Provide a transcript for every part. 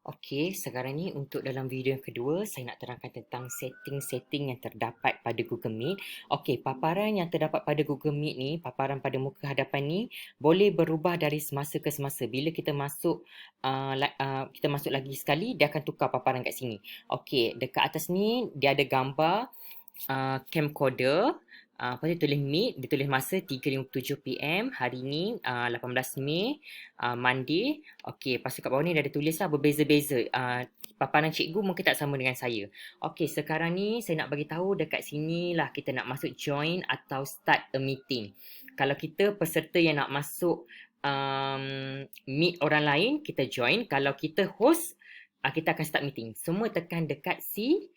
Okey, sekarang ni untuk dalam video yang kedua, saya nak terangkan tentang setting-setting yang terdapat pada Google Meet. Okey, paparan yang terdapat pada Google Meet ni, paparan pada muka hadapan ni, boleh berubah dari semasa ke semasa. Bila kita masuk, kita masuk lagi sekali, dia akan tukar paparan kat sini. Okey, dekat atas ni, dia ada gambar camcorder. Lepas tu tulis Meet, dia tulis masa 3:57 PM hari ni 18 Mei Monday. Okey, lepas tu kat bawah ni dia ada tulis lah berbeza-beza. Paparan cikgu mungkin tak sama dengan saya. Okey, sekarang ni saya nak bagi tahu dekat sini lah kita nak masuk join atau start a meeting. Kalau kita peserta yang nak masuk meet orang lain, kita join. Kalau kita host, kita akan start meeting. Semua tekan dekat sini.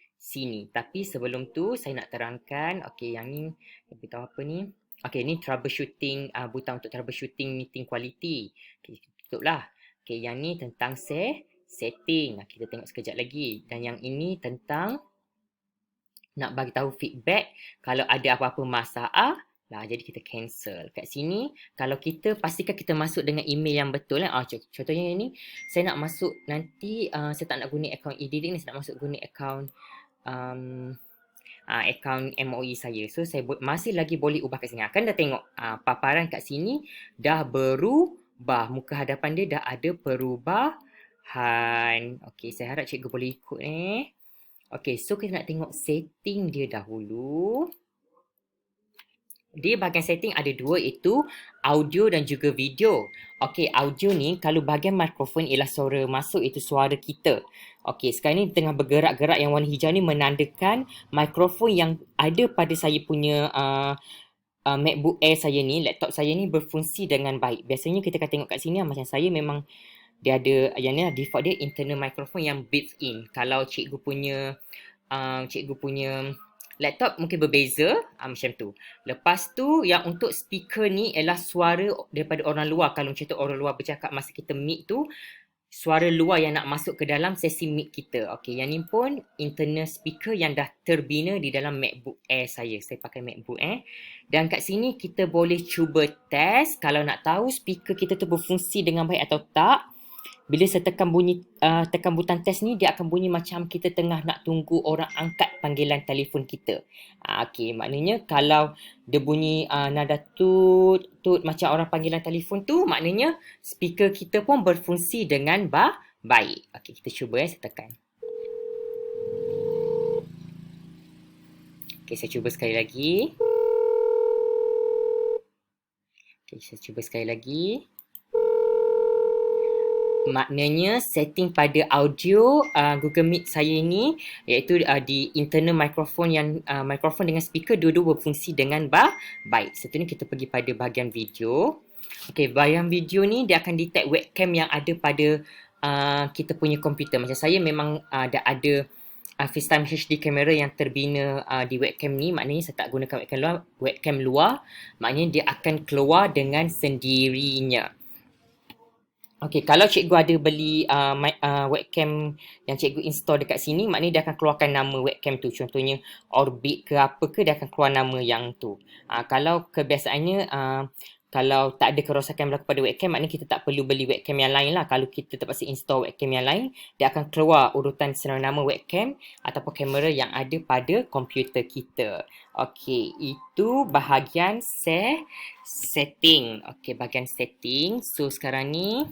Tapi sebelum tu saya nak terangkan, okey yang ni beritahu apa ni? Okey, ni troubleshooting, butang untuk troubleshooting meeting quality. Okey, tutuplah. Okey, yang ni tentang setting. Kita tengok sekejap lagi. Dan yang ini tentang nak bagi tahu feedback kalau ada apa-apa masalah lah, jadi kita cancel. Kat sini kalau kita pastikan kita masuk dengan email yang betul kan. Contohnya ni saya nak masuk nanti saya tak nak guna akaun e-didik ni, saya nak masuk guna akaun akaun MOE saya. So saya masih lagi boleh ubah kat sini. Kan dah tengok paparan kat sini dah berubah. Muka hadapan dia dah ada perubahan. Okey, saya harap cikgu boleh ikut Okey, so kita nak tengok setting dia dahulu. Di bahagian setting ada dua, iaitu audio dan juga video. Okey, audio ni kalau bahagian mikrofon ialah suara masuk, itu suara kita. Okey, sekarang ni tengah bergerak-gerak yang warna hijau ni menandakan mikrofon yang ada pada saya punya MacBook Air saya ni, laptop saya ni berfungsi dengan baik. Biasanya kita akan tengok kat sini macam saya memang dia ada yang ni lah, default dia internal microphone yang built in. Kalau cikgu punya laptop mungkin berbeza macam tu. Lepas tu yang untuk speaker ni ialah suara daripada orang luar. Kalau macam tu orang luar bercakap masa kita meet tu, suara luar yang nak masuk ke dalam sesi meet kita. Okey, yang ni pun internal speaker yang dah terbina di dalam MacBook Air saya. Saya pakai MacBook Air. Dan kat sini kita boleh cuba test kalau nak tahu speaker kita tu berfungsi dengan baik atau tak. Bila saya tekan butang test ni, dia akan bunyi macam kita tengah nak tunggu orang angkat panggilan telefon kita. Okey, maknanya kalau dia bunyi nada tut macam orang panggilan telefon tu, maknanya speaker kita pun berfungsi dengan baik. Okey, kita cuba saya tekan. Okey, saya cuba sekali lagi. Okey, saya cuba sekali lagi. Maknanya setting pada audio Google Meet saya ni iaitu di internal microphone yang microphone dengan speaker dua-dua berfungsi dengan baik. Seterusnya kita pergi pada bahagian video. Okey, bahagian video ni dia akan detect webcam yang ada pada kita punya komputer. Macam saya memang dah ada FaceTime HD kamera yang terbina di webcam ni. Maknanya saya tak gunakan webcam luar. Maknanya dia akan keluar dengan sendirinya. Okey, kalau cikgu ada beli webcam yang cikgu install dekat sini, maknanya dia akan keluarkan nama webcam tu. Contohnya Orbit ke apa ke, dia akan keluar nama yang tu. Kalau kebiasaannya, kalau tak ada kerosakan berlaku pada webcam, maknanya kita tak perlu beli webcam yang lain lah. Kalau kita terpaksa install webcam yang lain, dia akan keluar urutan serang nama webcam ataupun kamera yang ada pada komputer kita. Okey, itu bahagian setting. Okey, bahagian setting. So sekarang ni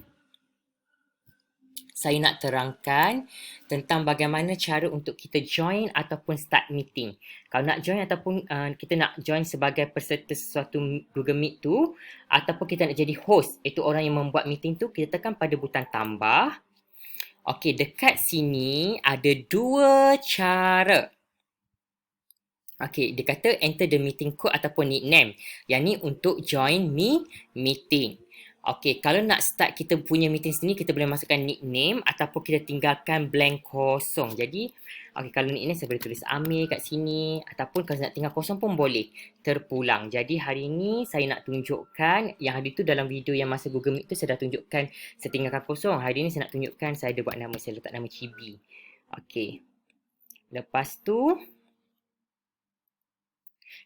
saya nak terangkan tentang bagaimana cara untuk kita join ataupun start meeting. Kalau nak join ataupun kita nak join sebagai peserta sesuatu Google Meet tu, ataupun kita nak jadi host, itu orang yang membuat meeting tu, kita tekan pada butang tambah. Okey, dekat sini ada dua cara. Okey, dia kata enter the meeting code ataupun nickname. Yang ni untuk join meeting. Okey, kalau nak start kita punya meeting sini, kita boleh masukkan nickname ataupun kita tinggalkan blank kosong. Jadi, okey, kalau nickname saya boleh tulis Amir kat sini ataupun kalau nak tinggal kosong pun boleh terpulang. Jadi, hari ini saya nak tunjukkan, yang hari tu dalam video yang masa Google Meet tu saya dah tunjukkan saya tinggalkan kosong. Hari ini saya nak tunjukkan saya ada buat nama, saya letak nama Chibi. Okey. Lepas tu,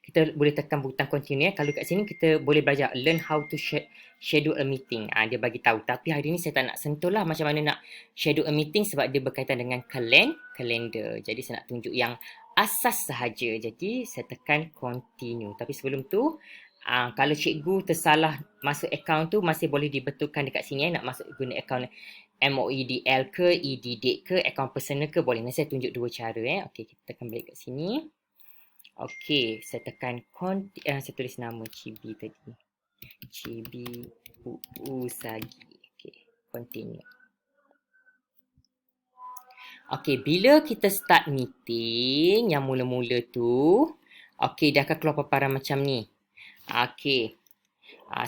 kita boleh tekan butang continue. Kalau kat sini kita boleh belajar learn how to schedule a meeting. Dia bagi tahu. Tapi hari ni saya tak nak sentuh lah macam mana nak schedule a meeting sebab dia berkaitan dengan kalender. Jadi saya nak tunjuk yang asas sahaja. Jadi saya tekan continue. Tapi sebelum tu, kalau cikgu tersalah masuk akaun tu masih boleh dibetulkan dekat sini. Nak masuk guna akaun MOEDL ke, ED-Date ke, akaun personal ke boleh. Nanti saya tunjuk dua cara. Okey, kita tekan balik kat sini. Okey, saya tekan saya tulis nama Chibi tadi. Chibi Usagi. Okey, continue. Okey, bila kita start meeting yang mula-mula tu, okey, dia akan keluar paparan macam ni. Okey.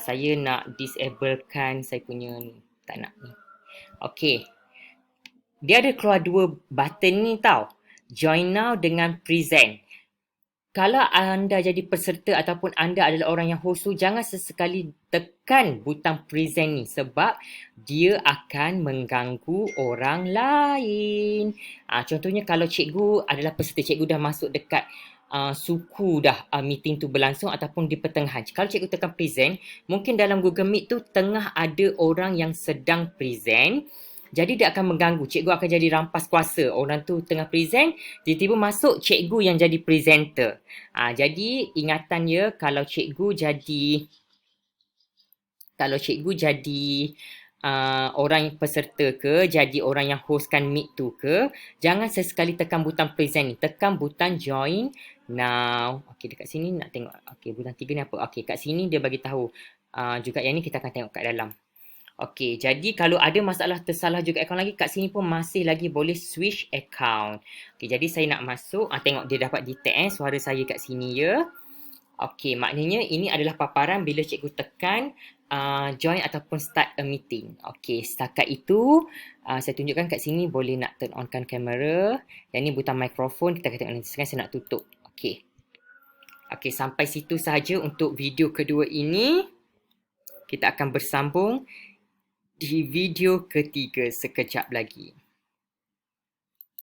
Saya nak disablekan saya punya ni. Tak nak ni. Okey. Dia ada keluar dua button ni tau. Join now dengan present. Kalau anda jadi peserta ataupun anda adalah orang yang host tu, jangan sesekali tekan butang present ni sebab dia akan mengganggu orang lain. Contohnya kalau cikgu adalah peserta, cikgu dah masuk dekat suku dah meeting tu berlangsung ataupun di pertengahan. Kalau cikgu tekan present, mungkin dalam Google Meet tu tengah ada orang yang sedang present. Jadi dia akan mengganggu. Cikgu akan jadi rampas kuasa. Orang tu tengah present, tiba-tiba masuk cikgu yang jadi presenter. Jadi ingatan ya, kalau cikgu jadi orang peserta ke, jadi orang yang hostkan meet tu ke, jangan sesekali tekan butang present ni. Tekan butang join now. Okey, dekat sini nak tengok. Okey, butang 3 ni apa? Okey, kat sini dia bagi tahu. Juga yang ni kita akan tengok kat dalam. Okey, jadi kalau ada masalah tersalah juga akaun lagi, kat sini pun masih lagi boleh switch account. Okey, jadi saya nak masuk. Tengok dia dapat detect suara saya kat sini ya. Okey, maknanya ini adalah paparan bila cikgu tekan join ataupun start a meeting. Okey, setakat itu saya tunjukkan kat sini boleh nak turn onkan kamera. Yang ni butang mikrofon, kita akan tengok nanti. Sekarang saya nak tutup. Okey. Okey, sampai situ sahaja untuk video kedua ini. Kita akan bersambung di video ketiga sekejap lagi.